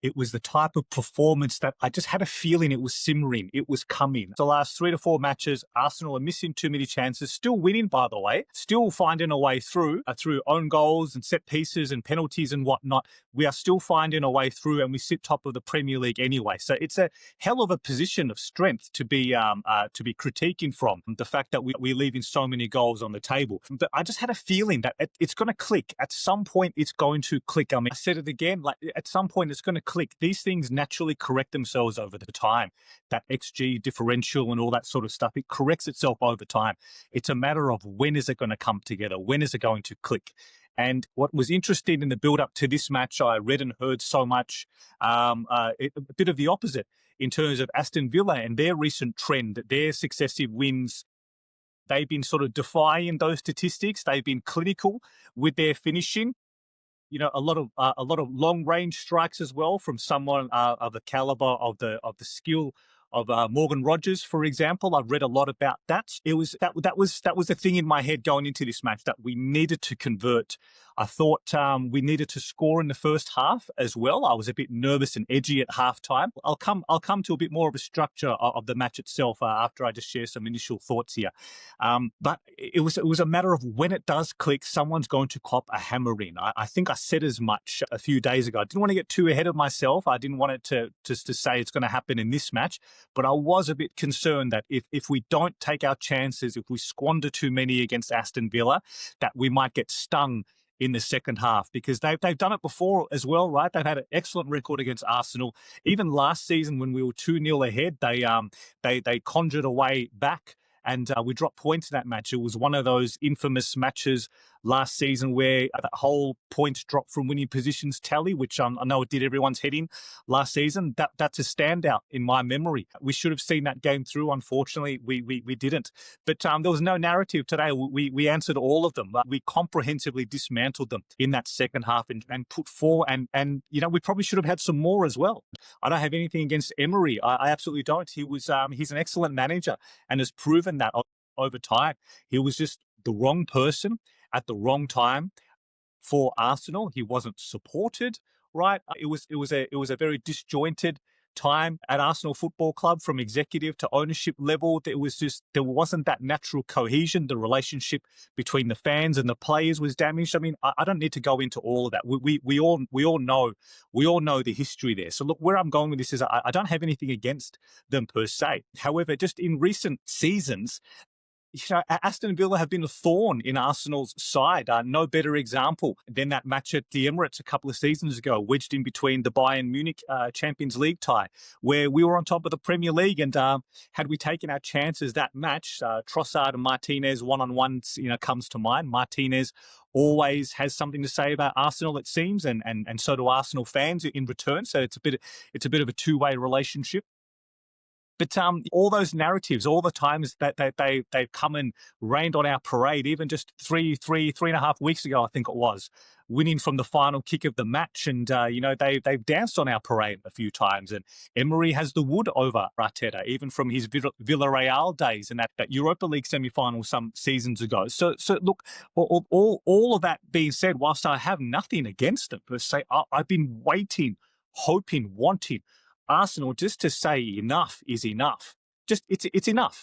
It was the type of performance that I just had a feeling it was simmering. It was coming. The last 3 to 4 matches, Arsenal are missing too many chances, still winning, by the way, still finding a way through own goals and set pieces and penalties and whatnot. We are still finding a way through, and we sit top of the Premier League anyway. So it's a hell of a position of strength to be critiquing from, the fact that we're leaving so many goals on the table. But I just had a feeling that it's going to click. At some point, it's going to click. I mean, I said it again, like at some point, it's going to click. These things naturally correct themselves over the time. That XG differential and all that sort of stuff, it corrects itself over time. It's a matter of when is it going to come together? When is it going to click? And what was interesting in the build-up to this match, I read and heard so much, a bit of the opposite in terms of Aston Villa and their recent trend, their successive wins. They've been sort of defying those statistics. They've been clinical with their finishing. You know, a lot of long range strikes as well from someone of the caliber of the skill of Morgan Rogers, for example. I've read a lot about that. It was that was the thing in my head going into this match, that we needed to convert. I thought we needed to score in the first half as well. I was a bit nervous and edgy at halftime. I'll come to a bit more of a structure of the match itself after I just share some initial thoughts here. But it was a matter of when it does click, someone's going to cop a hammer in. I think I said as much a few days ago. I didn't want to get too ahead of myself. I didn't want it to say it's going to happen in this match. But I was a bit concerned that if we don't take our chances, if we squander too many against Aston Villa, that we might get stung in the second half, because they've done it before as well, right? They've had an excellent record against Arsenal. Even last season when we were 2-0 ahead, they conjured a way back, and we dropped points in that match. It was one of those infamous matches last season where that whole point drop from winning positions tally, which I know it did everyone's head in last season. That's a standout in my memory. We should have seen that game through. Unfortunately, we didn't. But there was no narrative today. We answered all of them. We comprehensively dismantled them in that second half and put four. And you know, we probably should have had some more as well. I don't have anything against Emery. I absolutely don't. He's an excellent manager and has proven that over time. He was just the wrong person at the wrong time for Arsenal. He wasn't supported, right? It was a very disjointed time at Arsenal Football Club, from executive to ownership level. There wasn't that natural cohesion. The relationship between the fans and the players was damaged. I mean, I don't need to go into all of that. We all know the history there. So look, where I'm going with this is I don't have anything against them per se. However, just in recent seasons, you know, Aston Villa have been a thorn in Arsenal's side. No better example than that match at the Emirates a couple of seasons ago, wedged in between the Bayern Munich Champions League tie, where we were on top of the Premier League. And had we taken our chances that match, Trossard and Martinez one-on-one, comes to mind. Martinez always has something to say about Arsenal, it seems, and so do Arsenal fans in return. So it's a bit of a two-way relationship. But all those narratives, all the times that they've come and rained on our parade, even just three and a half weeks ago, I think it was, winning from the final kick of the match. And, they've danced on our parade a few times. And Emery has the wood over Arteta, even from his Villarreal days and that Europa League semi-final some seasons ago. So look, all of that being said, whilst I have nothing against them per se, I've been waiting, hoping, wanting Arsenal just to say enough is enough. Just it's enough.